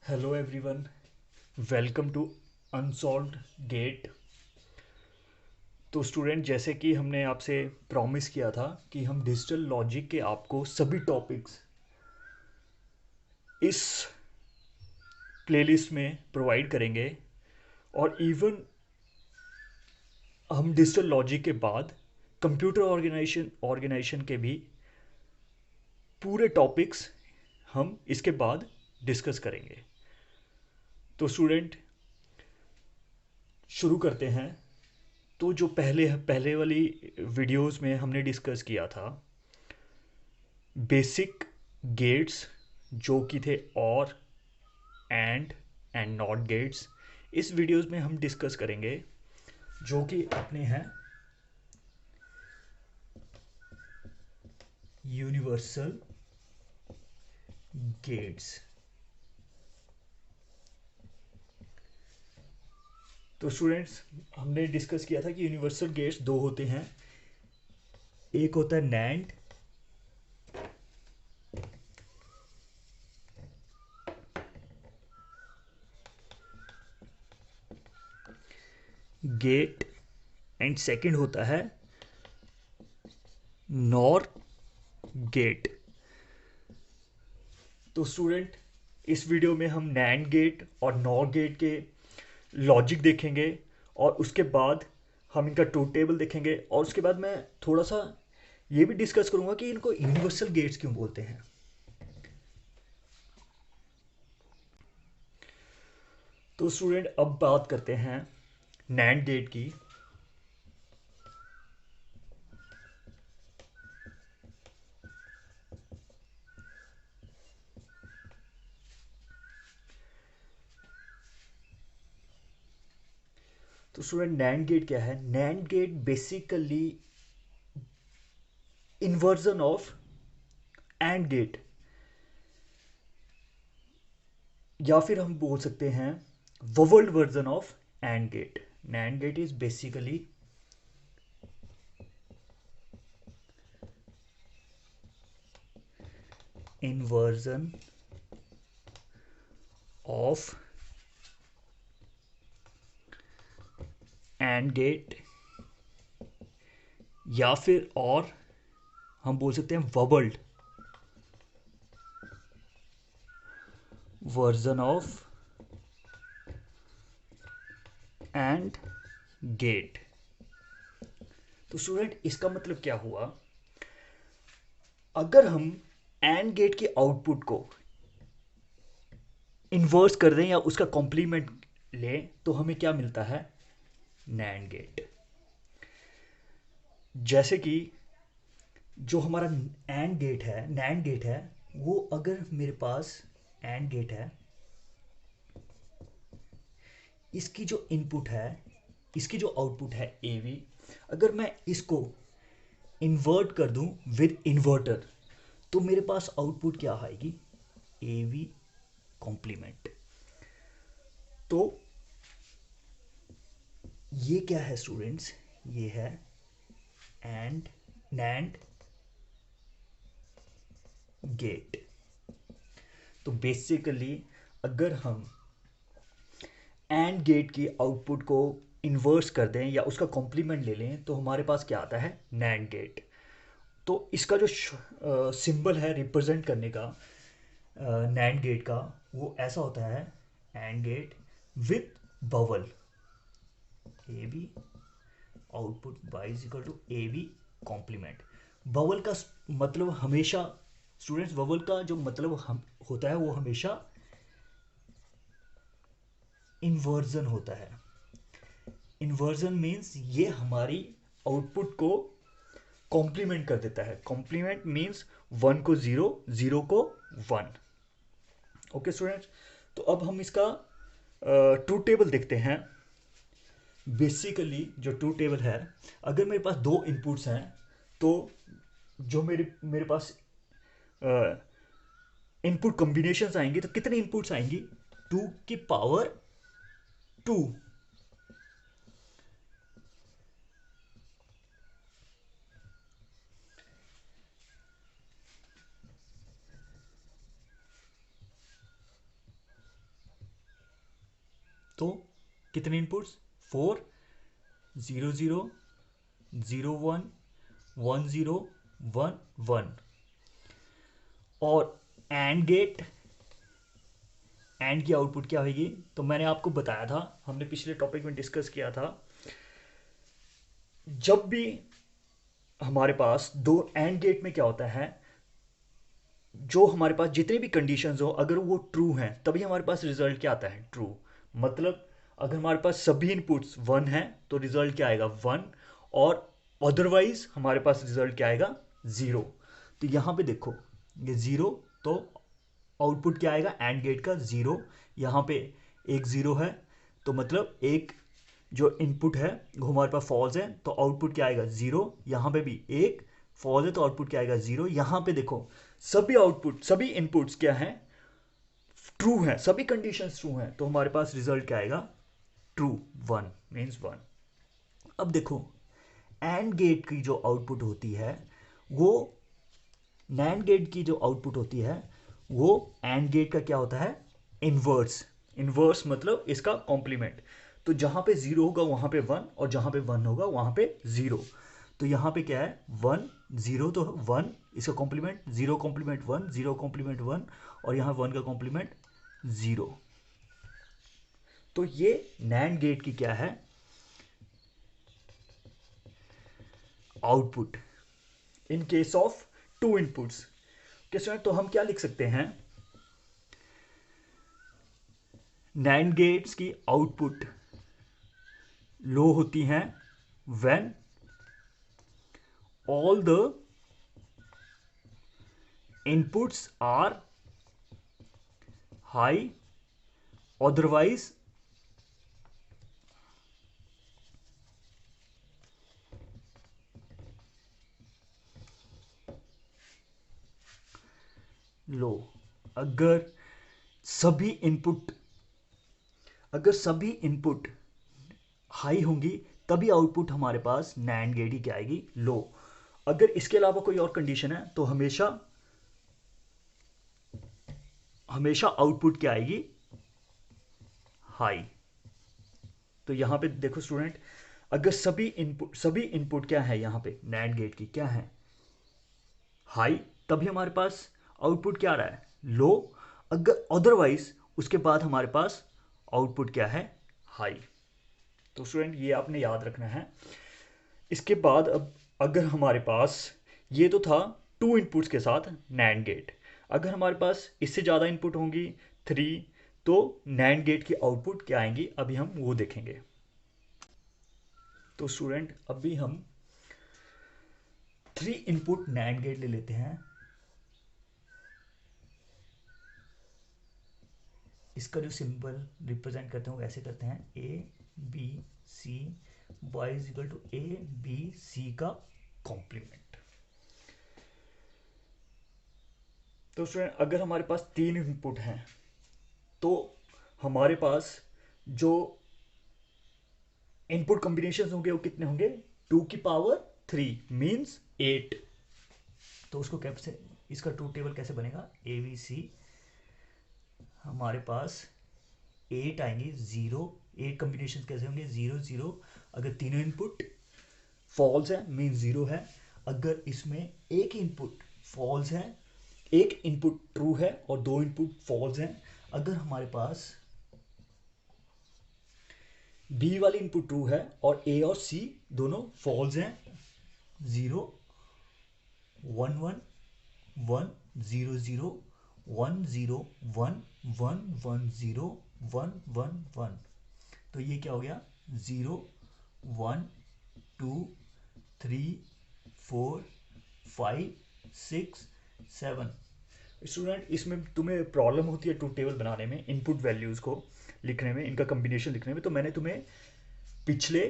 Hello everyone, welcome to unsolved gate. तो student, जैसे कि हमने आपसे प्रॉमिस किया था कि हम डिजिटल लॉजिक के आपको सभी टॉपिक्स इस प्लेलिस्ट में प्रोवाइड करेंगे। और इवन हम डिजिटल लॉजिक के बाद कंप्यूटर ऑर्गेनाइजेशन के भी पूरे टॉपिक्स हम इसके बाद डिस्कस करेंगे। तो स्टूडेंट, शुरू करते हैं। तो जो पहले पहले वाली वीडियोस में हमने डिस्कस किया था बेसिक गेट्स, जो कि थे और एंड नॉट गेट्स, इस वीडियोस में हम डिस्कस करेंगे जो कि अपने हैं यूनिवर्सल गेट्स। तो स्टूडेंट्स, हमने डिस्कस किया था कि यूनिवर्सल गेट्स दो होते हैं। एक होता है नैंड गेट एंड सेकंड होता है नॉर गेट। तो स्टूडेंट, इस वीडियो में हम नैंड गेट और नॉर गेट के लॉजिक देखेंगे, और उसके बाद हम इनका ट्रूथ टेबल देखेंगे, और उसके बाद मैं थोड़ा सा ये भी डिस्कस करूंगा कि इनको यूनिवर्सल गेट्स क्यों बोलते हैं। तो स्टूडेंट, अब बात करते हैं नैंड गेट की। तो स्टूडेंट, नैंड गेट क्या है? NAND gate basically inversion of AND gate, या फिर हम बोल सकते हैं bubbled version of AND gate. NAND gate is basically inversion of AND gate, या फिर और हम बोल सकते हैं bubbled version of AND gate. तो स्टूडेंट, इसका मतलब क्या हुआ? अगर हम एंड गेट के आउटपुट को इन्वर्स कर दें या उसका कॉम्प्लीमेंट लें तो हमें क्या मिलता है? NAND gate. जैसे कि जो हमारा एंड गेट है, नैंड गेट है, वो अगर मेरे पास एंड गेट है, इसकी जो इनपुट है, इसकी जो आउटपुट है ए वी, अगर मैं इसको इन्वर्ट कर दूं विद इन्वर्टर, तो मेरे पास आउटपुट क्या आएगी? A B complement. तो ये क्या है स्टूडेंट्स? ये है एंड नैंड गेट। तो बेसिकली अगर हम एंड गेट की आउटपुट को इन्वर्स कर दें या उसका कॉम्प्लीमेंट ले लें तो हमारे पास क्या आता है? NAND gate. तो इसका जो सिंबल है रिप्रेजेंट करने का नैंड गेट का, वो ऐसा होता है AND gate with bubble A B output Y is equal to A B complement. Bubble का मतलब हमेशा स्टूडेंट्स, बवल का जो मतलब होता है वो हमेशा इन्वर्जन होता है। इन्वर्जन मीन्स ये हमारी आउटपुट को कॉम्प्लीमेंट कर देता है। कॉम्प्लीमेंट मीन्स वन को जीरो, जीरो को वन। ओके स्टूडेंट्स, तो अब हम इसका ट्रूथ टेबल देखते हैं। बेसिकली जो ट्रूथ टेबल है, अगर मेरे पास दो इनपुट्स हैं तो जो मेरे मेरे पास इनपुट कॉम्बिनेशंस आएंगे, तो कितने इनपुट्स आएंगी? टू की पावर टू। तो कितने इनपुट्स, 4, 0 0 0 1 1 0 1 1। और एंड गेट, एंड की आउटपुट क्या होगी, तो मैंने आपको बताया था, हमने पिछले टॉपिक में डिस्कस किया था, जब भी हमारे पास दो एंड गेट में क्या होता है, जो हमारे पास जितने भी कंडीशंस हो अगर वो ट्रू हैं तभी हमारे पास रिजल्ट क्या आता है, ट्रू। मतलब अगर हमारे पास सभी इनपुट्स 1 हैं तो रिजल्ट क्या आएगा, 1। और अदरवाइज हमारे पास रिजल्ट क्या आएगा, 0। तो यहाँ पे देखो ये 0, तो आउटपुट क्या आएगा एंड गेट का, 0। यहाँ पे एक 0 है तो मतलब एक जो इनपुट है वो हमारे पास फॉल्स है, तो आउटपुट क्या आएगा, 0। यहाँ पे भी एक फॉल्स है तो आउटपुट क्या आएगा, 0। यहाँ पे देखो सभी आउटपुट, सभी इनपुट्स क्या हैं, ट्रू हैं, सभी कंडीशंस ट्रू हैं, तो हमारे पास रिजल्ट क्या आएगा, ट्रू, 1 मीन्स 1। अब देखो एंड गेट की जो आउटपुट होती है वो, नैंड गेट की जो आउटपुट होती है वो एंड गेट का क्या होता है, इनवर्स। इनवर्स मतलब इसका कॉम्प्लीमेंट। तो जहां पे 0 होगा वहां पे 1, और जहां पे 1 होगा वहां पे 0। तो यहाँ पे क्या है, 1 0 तो 1 इसका कॉम्प्लीमेंट, 0 कॉम्प्लीमेंट 1, 0 कॉम्प्लीमेंट 1, और यहाँ 1 का कॉम्प्लीमेंट 0। तो ये नैंड गेट की क्या है, output in case of two inputs. कैसे, तो हम क्या लिख सकते हैं, नैंड गेट्स की आउटपुट लो होती हैं when all the inputs are high, otherwise low. अगर सभी इनपुट, अगर सभी इनपुट हाई होंगी तभी आउटपुट हमारे पास नैंड गेट ही क्या आएगी, लो। अगर इसके अलावा कोई और कंडीशन है तो हमेशा हमेशा आउटपुट क्या आएगी, हाई। तो यहां पे देखो स्टूडेंट, अगर सभी इनपुट क्या है यहां पे नैंड गेट की क्या है, हाई, तभी हमारे पास आउटपुट क्या आ रहा है, लो। अगर अदरवाइज उसके बाद हमारे पास आउटपुट क्या है, हाई। तो स्टूडेंट ये आपने याद रखना है। इसके बाद अब अगर हमारे पास, ये तो था टू इनपुट्स के साथ नैंड गेट, अगर हमारे पास इससे ज़्यादा इनपुट होंगी 3, तो नैंड गेट की आउटपुट क्या आएंगी, अभी हम वो देखेंगे। तो स्टूडेंट अभी हम 3 इनपुट नैंड गेट ले लेते हैं। इसका जो सिंबल रिप्रेजेंट करते हैं वो ऐसे करते हैं, ABC, y is equal to ABC का कॉम्प्लीमेंट। तो स्टूडेंट अगर हमारे पास 3 इनपुट हैं तो हमारे पास जो इनपुट कॉम्बिनेशन होंगे वो कितने होंगे, 2 की पावर 3 मीन्स 8। तो उसको कैसे, इसका ट्रूथ टेबल कैसे बनेगा, ABC हमारे पास 8 आएंगे, 0, 8 कॉम्बिनेशन कैसे होंगे, 0 0। अगर तीनों इनपुट फॉल्स है मीन 0 है। अगर इसमें एक इनपुट फॉल्स है, एक इनपुट ट्रू है और 2 इनपुट फॉल्स हैं, अगर हमारे पास बी वाली इनपुट ट्रू है और ए और सी दोनों फॉल्स हैं, 0 1 1 1 0 0 1 0 1 1 1 0 1 1 1। तो ये क्या हो गया, 0 1 2 3 4 5 6 7। स्टूडेंट इसमें तुम्हें प्रॉब्लम होती है ट्रूथ टेबल बनाने में, इनपुट वैल्यूज़ को लिखने में, इनका कम्बिनेशन लिखने में। तो मैंने तुम्हें पिछले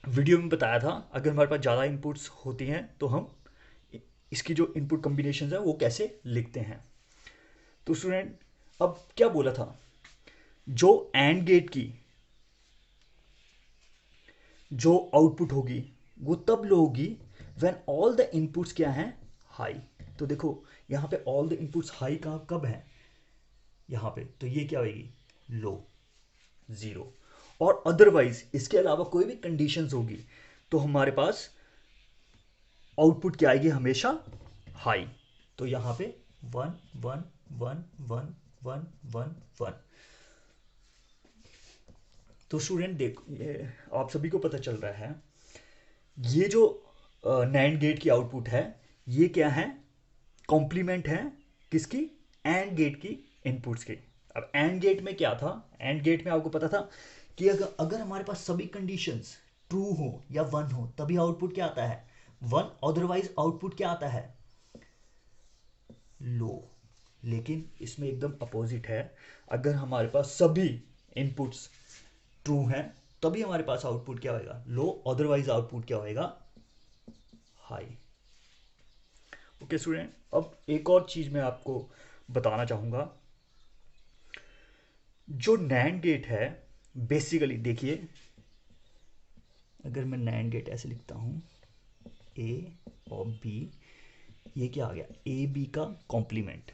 वीडियो में बताया था अगर हमारे पास ज़्यादा इनपुट्स होती हैं तो हम इसकी जो इनपुट कम्बिनेशन है वो कैसे लिखते हैं। तो स्टूडेंट अब क्या बोला था, जो एंड गेट की जो आउटपुट होगी वो तब लो होगी व्हेन ऑल द इनपुट्स क्या हैं, हाई। तो देखो यहाँ पे ऑल द इनपुट्स हाई का कब है, यहाँ पे, तो ये क्या होगी, लो। ज़ीरो, और अदरवाइज इसके अलावा कोई भी कंडीशंस होगी तो हमारे पास आउटपुट क्या आएगी, हमेशा हाई। तो यहाँ पे 1 1 1 1 1 1। तो स्टूडेंट देखो, ये आप सभी को पता चल रहा है, ये जो नैंड गेट की आउटपुट है, ये क्या है, कॉम्प्लीमेंट है किसकी, एंड गेट की इनपुट्स की। अब एंड गेट में क्या था, एंड गेट में आपको पता था कि अगर हमारे पास सभी कंडीशंस ट्रू हो या वन हो तभी आउटपुट क्या आता है, वन, अदरवाइज आउटपुट क्या आता है, लो। लेकिन इसमें एकदम अपोजिट है, अगर हमारे पास सभी इनपुट्स ट्रू हैं तभी हमारे पास आउटपुट क्या होएगा, लो, अदरवाइज आउटपुट क्या होएगा, हाई। ओके स्टूडेंट, अब एक और चीज मैं आपको बताना चाहूंगा। जो नैंड गेट है, बेसिकली देखिए, अगर मैं नैंड गेट ऐसे लिखता हूं, ए और बी, ये क्या आ गया, ए बी का कॉम्प्लीमेंट।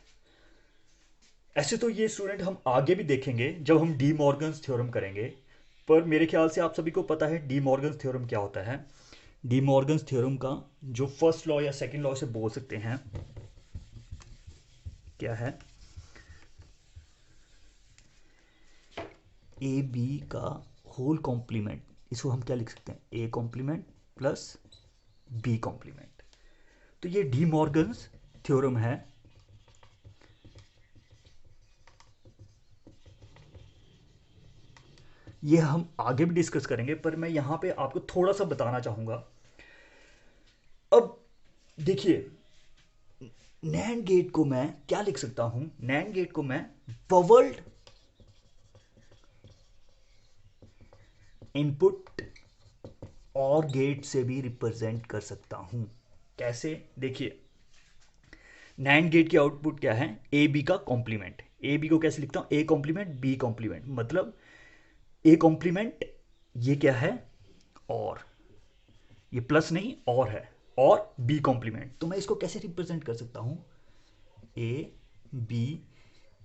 ऐसे तो ये स्टूडेंट हम आगे भी देखेंगे जब हम डी मॉर्गन्स थ्योरम करेंगे, पर मेरे ख्याल से आप सभी को पता है डी मॉर्गन्स थ्योरम क्या होता है। डी मॉर्गन्स थ्योरम का जो फर्स्ट लॉ या सेकंड लॉ से बोल सकते हैं, क्या है, ए बी का होल कॉम्प्लीमेंट, इसको हम क्या लिख सकते हैं, A complement plus B complement. तो ये डी मॉर्गन्स थ्योरम है। ये हम आगे भी डिस्कस करेंगे, पर मैं यहां पे आपको थोड़ा सा बताना चाहूंगा। अब देखिए, नैंड गेट को मैं क्या लिख सकता हूं, नैंड गेट को मैं बबल्ड इनपुट और गेट से भी रिप्रेजेंट कर सकता हूं। कैसे, देखिए, नैंड गेट की आउटपुट क्या है, ए बी का कॉम्प्लीमेंट। ए बी को कैसे लिखता हूं, ए कॉम्प्लीमेंट बी कॉम्प्लीमेंट, मतलब ए कॉम्प्लीमेंट, ये क्या है, और ये प्लस नहीं और है, और बी कॉम्प्लीमेंट। तो मैं इसको कैसे रिप्रेजेंट कर सकता हूं, ए बी,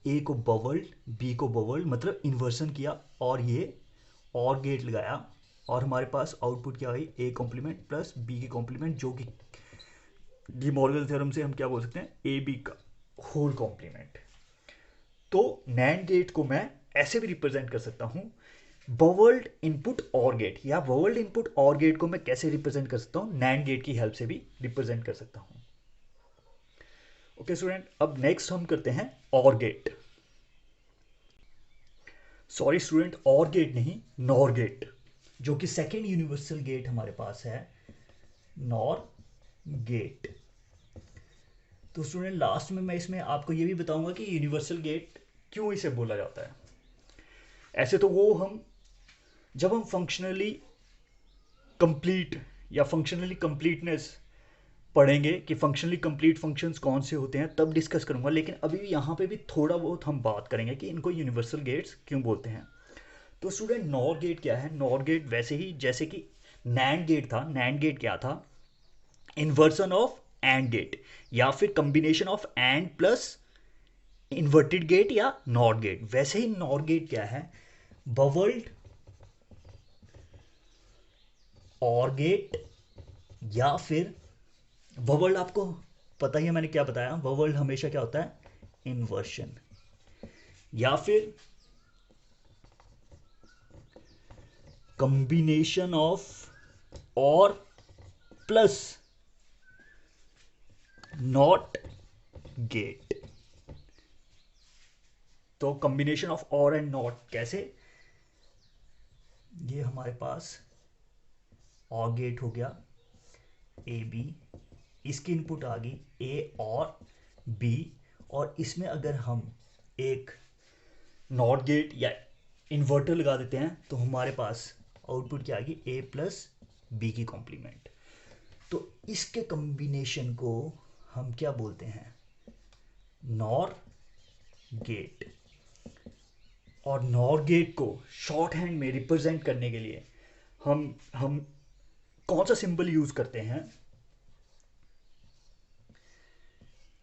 ए को बबल्ड बी को बबल्ड, मतलब इन्वर्सन किया, और ये और गेट लगाया, और हमारे पास आउटपुट क्या आई, ए कॉम्प्लीमेंट प्लस बी की कॉम्प्लीमेंट, जो कि डी मॉर्गन थ्योरम से हम क्या बोल सकते हैं, ए बी का होल कॉम्प्लीमेंट। तो नैंड गेट को मैं ऐसे भी रिप्रेजेंट कर सकता हूं, बबल्ड इनपुट और गेट, या बबल्ड इनपुट और गेट को मैं कैसे रिप्रेजेंट कर सकता हूं, नैंड गेट की हेल्प से भी रिप्रेजेंट कर सकता हूं। ओके स्टूडेंट, अब नेक्स्ट हम करते हैं और गेट। सॉरी स्टूडेंट, और गेट नहीं, नॉर गेट, जो कि सेकेंड यूनिवर्सल गेट हमारे पास है, नॉर गेट। तो स्टूडेंट लास्ट में मैं इसमें आपको ये भी बताऊंगा कि यूनिवर्सल गेट क्यों इसे बोला जाता है। ऐसे तो वो हम जब हम फंक्शनली कंप्लीट या फंक्शनली कंप्लीटनेस पढ़ेंगे कि फंक्शनली कंप्लीट फंक्शंस कौन से होते हैं, तब डिस्कस करूंगा। लेकिन अभी यहाँ पे भी थोड़ा बहुत हम बात करेंगे कि इनको यूनिवर्सल गेट्स क्यों बोलते हैं। तो स्टूडेंट, नॉर गेट क्या है, नॉर गेट वैसे ही जैसे कि नैंड गेट था, नैंड गेट क्या था, इन्वर्सन ऑफ एंड गेट, या फिर combination of AND plus inverted gate या नॉर गेट। वैसे ही नॉर गेट क्या है, बबल्ड और गेट, या फिर बबल्ड, आपको पता ही है मैंने क्या बताया, बबल्ड हमेशा क्या होता है, इन्वर्शन, या फिर कंबिनेशन ऑफ और प्लस नॉट गेट। तो कॉम्बिनेशन ऑफ और एंड नॉट कैसे, ये हमारे पास और गेट हो गया, ए बी, इसकी इनपुट आ गई ए और बी, और इसमें अगर हम एक नॉट गेट या इन्वर्टर लगा देते हैं तो हमारे पास आउटपुट क्या आएगी, ए प्लस बी की कॉम्प्लीमेंट। तो इसके कॉम्बिनेशन को हम क्या बोलते हैं, नॉर गेट। और नॉर गेट को शॉर्ट हैंड में रिप्रेजेंट करने के लिए हम कौन सा सिंबल यूज करते हैं,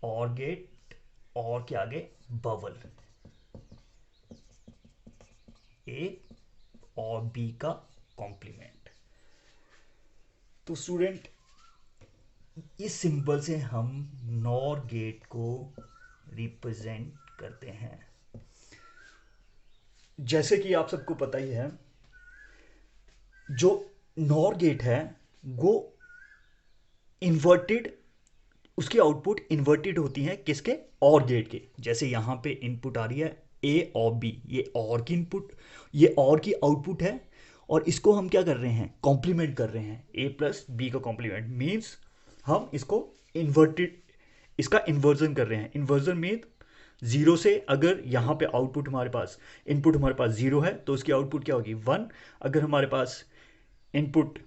और गेट और के आगे बबल, ए और बी का कॉम्प्लीमेंट। तो स्टूडेंट इस सिंबल से हम नॉर गेट को रिप्रेजेंट करते हैं। जैसे कि आप सबको पता ही है, जो नॉर गेट है वो इन्वर्टेड, उसकी आउटपुट इन्वर्टेड होती है किसके, और गेट के। जैसे यहाँ पे इनपुट आ रही है ए और बी, ये और की इनपुट, ये और की आउटपुट है, और इसको हम क्या कर रहे हैं, कॉम्प्लीमेंट कर रहे हैं, ए प्लस बी का कॉम्प्लीमेंट मीन्स हम इसको इन्वर्टेड, इसका इन्वर्जन कर रहे हैं। इन्वर्जन मीन जीरो से, अगर यहाँ पे आउटपुट हमारे पास, इनपुट हमारे पास जीरो है तो उसकी आउटपुट क्या होगी, वन। अगर हमारे पास इनपुट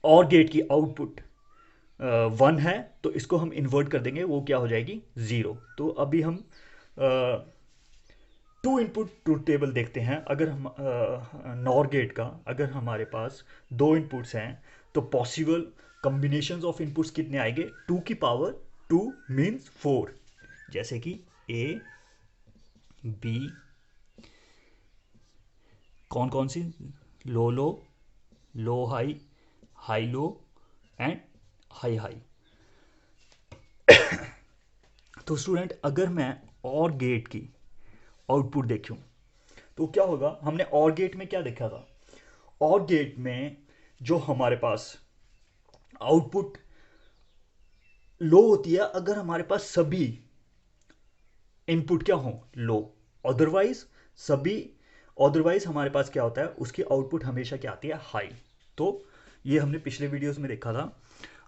और गेट की आउटपुट वन है तो इसको हम इन्वर्ट कर देंगे, वो क्या हो जाएगी, ज़ीरो। तो अभी हम टू इनपुट ट्रूथ टेबल देखते हैं। अगर हम नॉर गेट का, अगर हमारे पास दो इनपुट्स हैं तो पॉसिबल कॉम्बिनेशंस ऑफ इनपुट्स कितने आएंगे, टू की पावर टू मीन्स फोर। जैसे कि ए बी, कौन कौन सी, low low, low high, high low and high high. तो स्टूडेंट अगर मैं और गेट की आउटपुट देखूं तो क्या होगा, हमने और गेट में क्या देखा था, और गेट में जो हमारे पास आउटपुट लो होती है अगर हमारे पास सभी इनपुट क्या हो, लो। अदरवाइज सभी, अदरवाइज हमारे पास क्या होता है, उसकी आउटपुट हमेशा क्या आती है, हाई। तो ये हमने पिछले वीडियोस में देखा था,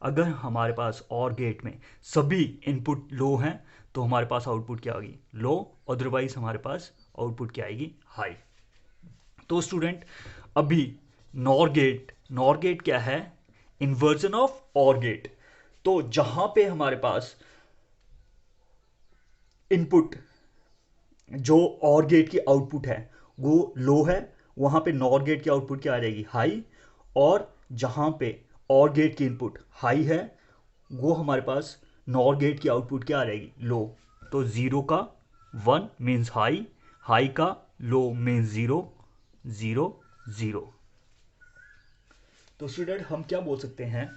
अगर हमारे पास और गेट में सभी इनपुट लो हैं तो हमारे पास आउटपुट क्या होगी, लो। अदरवाइज हमारे पास आउटपुट क्या आएगी, हाई। तो स्टूडेंट अभी नॉर गेट, नॉर गेट क्या है, इन्वर्जन ऑफ और गेट। तो जहां पे हमारे पास इनपुट, जो और गेट की आउटपुट है वो लो है, वहां पे नॉर गेट की आउटपुट क्या आ जाएगी, हाई। और जहां पे और गेट की इनपुट हाई है वो हमारे पास नॉर गेट की आउटपुट क्या आ जाएगी, लो। तो जीरो का वन मीन्स हाई, हाई का low means zero, zero zero. तो स्टूडेंट हम क्या बोल सकते हैं,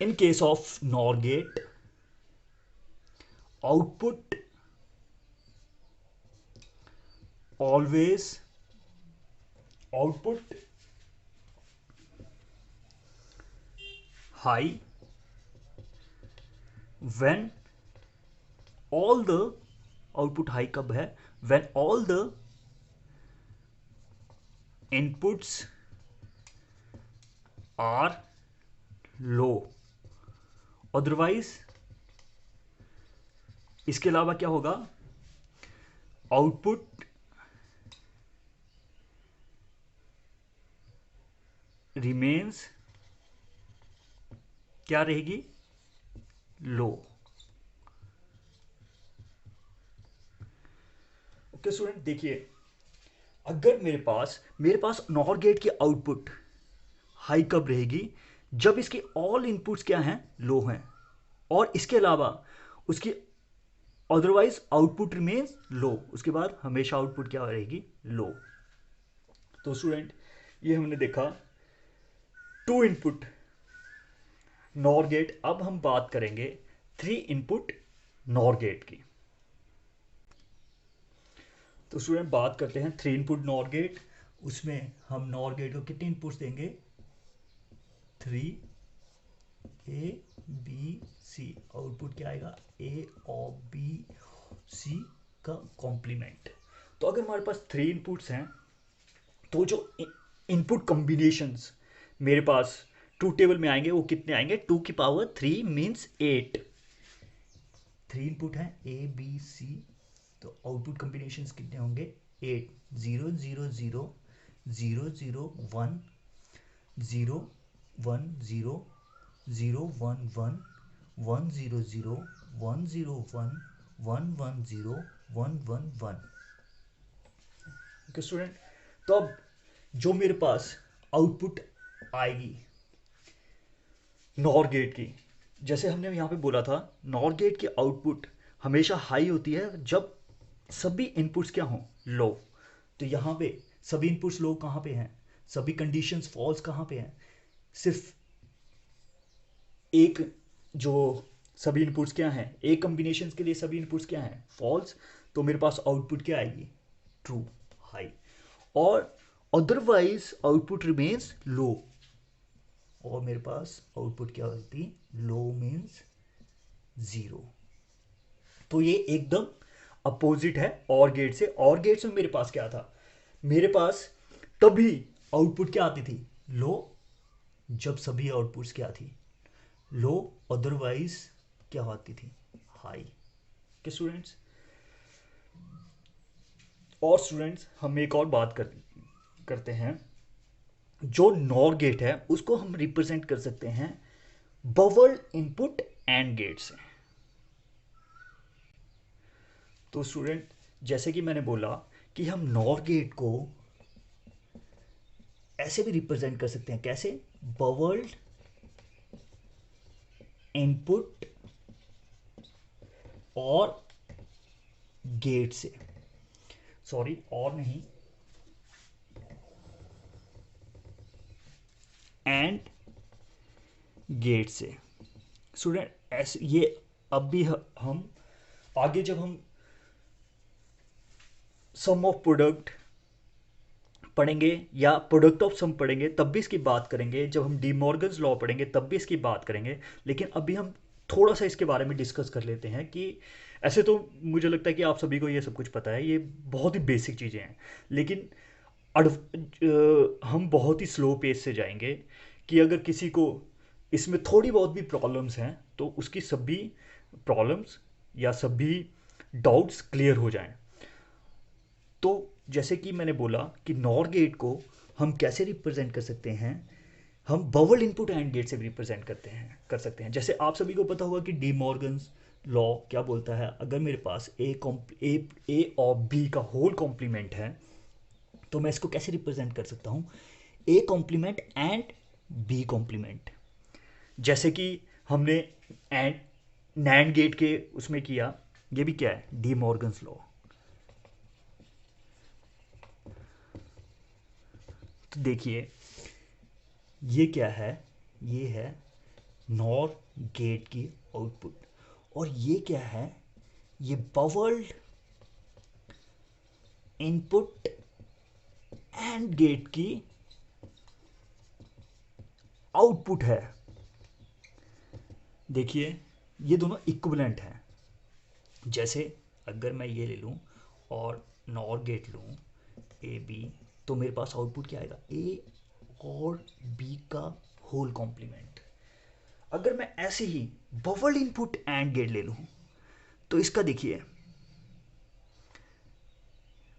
in case of NOR gate output always, output high when all the, output high कब है, when all the inputs are low। otherwise इसके अलावा क्या होगा, आउटपुट रिमेन्स क्या रहेगी, लो। ओके स्टूडेंट देखिए, अगर मेरे पास नॉर गेट की आउटपुट हाई कब रहेगी, जब इसके ऑल इनपुट्स क्या हैं, लो हैं, और इसके अलावा उसकी अदरवाइज आउटपुट रिमेन्स लो। उसके बाद हमेशा आउटपुट क्या रहेगी, लो। तो स्टूडेंट ये हमने देखा टू इनपुट नॉर गेट। अब हम बात करेंगे थ्री इनपुट नॉर गेट की। तो स्टूडेंट बात करते हैं थ्री इनपुट नॉर गेट। उसमें हम नॉर गेट को कितने इनपुट्स देंगे, three, A B C. Output क्या आएगा, ए और बी सी का कॉम्प्लीमेंट। तो अगर हमारे पास थ्री इनपुट्स हैं तो जो इनपुट कॉम्बिनेशंस मेरे पास ट्रूथ टेबल में आएंगे वो कितने आएंगे, टू की power three means eight. Three input है ए बी सी, तो आउटपुट कॉम्बिनेशंस कितने होंगे, eight. Zero zero zero, zero zero one, zero one zero, zero one one, one zero zero, one zero one, one one zero, one one one. Okay student, तो अब जो मेरे पास output आएगी NOR gate की, जैसे हमने यहाँ पे बोला था नॉर गेट की आउटपुट हमेशा हाई होती है जब सभी इनपुट्स क्या हों, लो। तो यहाँ पे सभी इनपुट्स लो कहाँ पे हैं, सभी कंडीशंस फॉल्स कहाँ पे हैं, सिर्फ एक जो सभी इनपुट्स क्या हैं, एक कॉम्बिनेशंस के लिए सभी इनपुट्स क्या हैं, फॉल्स। तो मेरे पास आउटपुट क्या आएगी, ट्रू, हाई। और अदरवाइज आउटपुट रिमेन्स लो, और मेरे पास आउटपुट क्या होती, लो मीन्स ज़ीरो। तो ये एकदम अपोजिट है और गेट से। और गेट्स में मेरे पास क्या था, मेरे पास तभी आउटपुट क्या आती थी, लो, जब सभी आउटपुट्स क्या थी, लो, अदरवाइज क्या आती थी, हाई। के स्टूडेंट्स, और स्टूडेंट्स हम एक और बात करते हैं। जो नॉर गेट है उसको हम रिप्रेजेंट कर सकते हैं बबल इनपुट एंड गेट से। तो स्टूडेंट जैसे कि मैंने बोला कि हम नॉर गेट को ऐसे भी रिप्रेजेंट कर सकते हैं, कैसे, बबल्ड इनपुट और गेट से, सॉरी और नहीं, एंड गेट से। स्टूडेंट ऐसे ये अब भी हम आगे जब हम सम ऑफ प्रोडक्ट पढ़ेंगे या प्रोडक्ट ऑफ सम पढ़ेंगे तब भी इसकी बात करेंगे, जब हम डी मॉर्गन्स लॉ पढ़ेंगे तब भी इसकी बात करेंगे। लेकिन अभी हम थोड़ा सा इसके बारे में डिस्कस कर लेते हैं कि ऐसे तो मुझे लगता है कि आप सभी को ये सब कुछ पता है, ये बहुत ही बेसिक चीज़ें हैं। लेकिन हम बहुत ही स्लो पेस से जाएंगे कि अगर किसी को इसमें थोड़ी बहुत भी प्रॉब्लम्स हैं तो उसकी सभी प्रॉब्लम्स या सभी डाउट्स क्लियर हो जाएं। तो जैसे कि मैंने बोला कि नॉर गेट को हम कैसे रिप्रेजेंट कर सकते हैं, हम बबल इनपुट एंड गेट से भी रिप्रेजेंट कर सकते हैं। जैसे आप सभी को पता होगा कि डी मॉर्गन्स लॉ क्या बोलता है, अगर मेरे पास ए और बी का होल कॉम्प्लीमेंट है तो मैं इसको कैसे रिप्रेजेंट कर सकता हूँ, A complement and B complement. जैसे कि हमने एंड नैंड गेट के उसमें किया, ये भी क्या है, डी मॉर्गन्स लॉ। तो देखिए ये क्या है, ये है नॉर गेट की आउटपुट, और ये क्या है, ये बबल्ड इनपुट एंड गेट की आउटपुट है। देखिए ये दोनों इक्विवेलेंट हैं। जैसे अगर मैं ये ले लूँ और नॉर गेट लूँ ए बी, तो मेरे पास आउटपुट क्या आएगा, ए और बी का होल कॉम्प्लीमेंट। अगर मैं ऐसे ही बबल इनपुट एंड गेट ले लूँ तो इसका देखिए,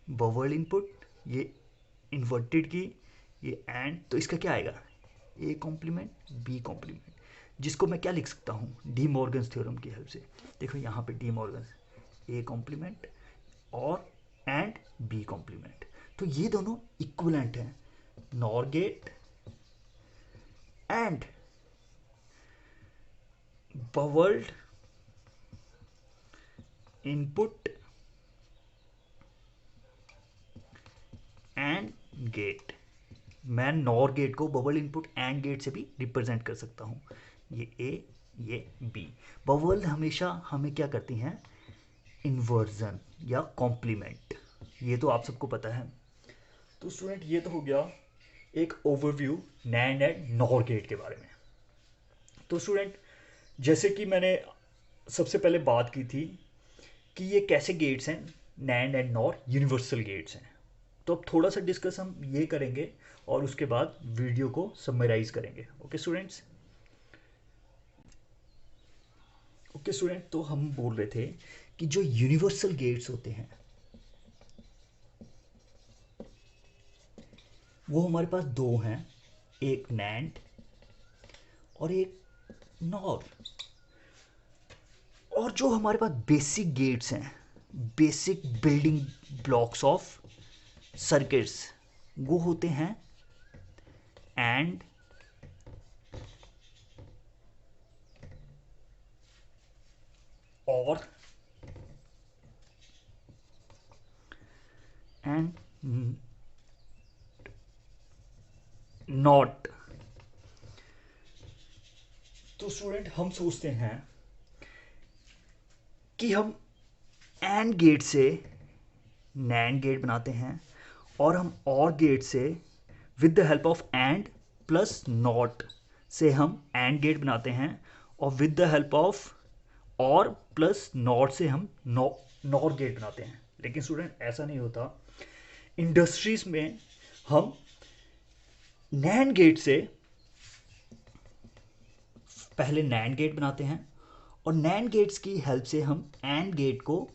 बबल इनपुट, ये इन्वर्टेड की, ये एंड, तो इसका क्या आएगा, ए कॉम्प्लीमेंट बी कॉम्प्लीमेंट, जिसको मैं क्या लिख सकता हूँ, डी मॉर्गन्स थ्योरम की हेल्प से। देखो यहाँ पे डी मॉर्गन्स, ए कॉम्प्लीमेंट और एंड बी कॉम्प्लीमेंट। तो ये दोनों इक्विवेलेंट हैं, NOR gate and bubbled input AND gate. मैं नॉर गेट को बबल इनपुट एंड गेट से भी रिप्रेजेंट कर सकता हूँ, ये ए ये बी। बबल हमेशा हमें क्या करती हैं, इन्वर्जन या कॉम्प्लीमेंट, ये तो आप सबको पता है। तो स्टूडेंट ये तो हो गया एक overview NAND and NOR gate के बारे में। तो स्टूडेंट जैसे कि मैंने सबसे पहले बात की थी कि ये कैसे गेट्स हैं, NAND and NOR universal gates हैं। तो अब थोड़ा सा डिस्कस हम ये करेंगे और उसके बाद वीडियो को समराइज करेंगे। ओके स्टूडेंट्स, ओके स्टूडेंट, तो हम बोल रहे थे कि जो यूनिवर्सल गेट्स होते हैं वो हमारे पास दो हैं, एक नैंड और एक नॉर। और जो हमारे पास बेसिक गेट्स हैं, basic building blocks of circuits, वो होते हैं एंड और एंड नॉट। तो स्टूडेंट हम सोचते हैं कि हम एंड गेट से नैंड गेट बनाते हैं और हम और गेट से with the help of AND plus not से हम एंड गेट बनाते हैं और विद द हेल्प ऑफ और प्लस नॉट से हम नॉर गेट बनाते हैं। लेकिन स्टूडेंट ऐसा नहीं होता। इंडस्ट्रीज में हम नैंड गेट से पहले नैंड गेट बनाते हैं और नैंड गेट्स की हेल्प से हम एंड गेट को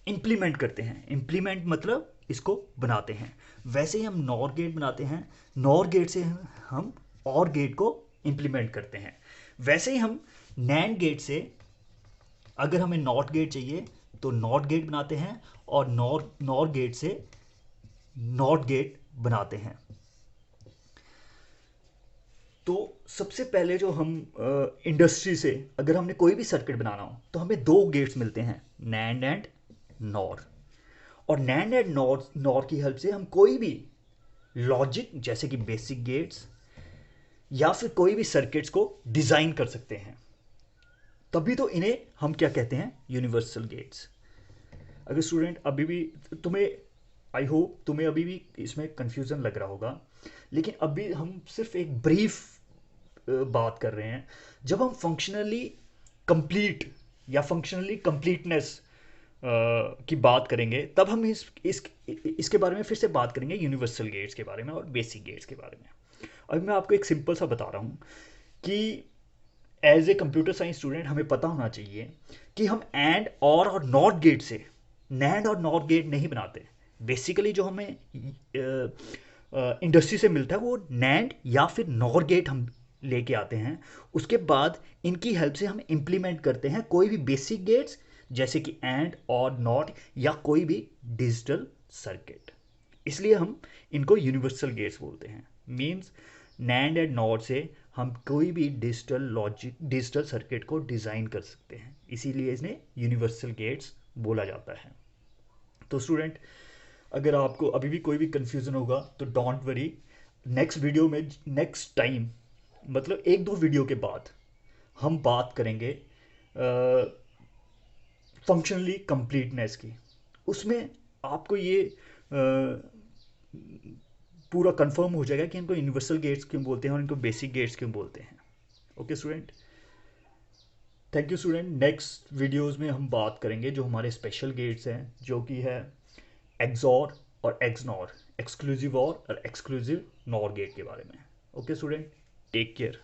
इंप्लीमेंट करते हैं। इंप्लीमेंट मतलब इसको बनाते हैं। वैसे ही हम नॉर गेट बनाते हैं, नॉर गेट से हम और गेट को इंप्लीमेंट करते हैं। वैसे ही हम नैंड गेट से अगर हमें नॉट गेट चाहिए तो नॉट गेट बनाते हैं और नॉर गेट से नॉट गेट बनाते हैं। तो सबसे पहले जो हम इंडस्ट्री से अगर हमने कोई भी सर्किट बनाना हो तो हमें दो गेट्स मिलते हैं, नैंड एंड नॉर। और नैंड एंड नॉर की हेल्प से हम कोई भी लॉजिक जैसे कि बेसिक गेट्स या फिर कोई भी सर्किट्स को डिजाइन कर सकते हैं। तभी तो इन्हें हम क्या कहते हैं, यूनिवर्सल गेट्स। अगर स्टूडेंट अभी भी तुम्हें, आई होप तुम्हें अभी भी इसमें कंफ्यूजन लग रहा होगा, लेकिन अभी हम सिर्फ एक ब्रीफ बात कर रहे हैं। जब हम फंक्शनली कंप्लीट या फंक्शनली कंप्लीटनेस की बात करेंगे तब हम इसके बारे में फिर से बात करेंगे, यूनिवर्सल गेट्स के बारे में और बेसिक गेट्स के बारे में। अभी मैं आपको एक सिंपल सा बता रहा हूँ कि as a computer science student हमें पता होना चाहिए कि हम एंड और नॉट गेट से नैंड और नॉट गेट नहीं बनाते। बेसिकली जो हमें इंडस्ट्री से मिलता है वो नैंड या फिर नॉर गेट हम लेके आते हैं। उसके बाद इनकी हेल्प से हम इम्प्लीमेंट करते हैं कोई भी बेसिक गेट्स जैसे कि एंड और नॉट या कोई भी डिजिटल सर्किट। इसलिए हम इनको यूनिवर्सल गेट्स बोलते हैं। मींस नैंड एंड नॉट से हम कोई भी डिजिटल सर्किट को डिज़ाइन कर सकते हैं, इसीलिए इन्हें यूनिवर्सल गेट्स बोला जाता है। तो स्टूडेंट अगर आपको अभी भी कोई भी कंफ्यूजन होगा तो डोंट वरी, नेक्स्ट वीडियो में नेक्स्ट टाइम मतलब एक दो वीडियो के बाद हम बात करेंगे फंक्शनली कंप्लीटनेस की। उसमें आपको ये पूरा कंफर्म हो जाएगा कि इनको यूनिवर्सल गेट्स क्यों बोलते हैं और इनको बेसिक गेट्स क्यों बोलते हैं। Okay student, thank you student. Next videos में हम बात करेंगे जो हमारे स्पेशल गेट्स हैं, जो कि है एक्सॉर और एक्सनॉर, एक्सक्लूसिव और एक्सक्लूसिव नॉर गेट के बारे में। Okay student, take care.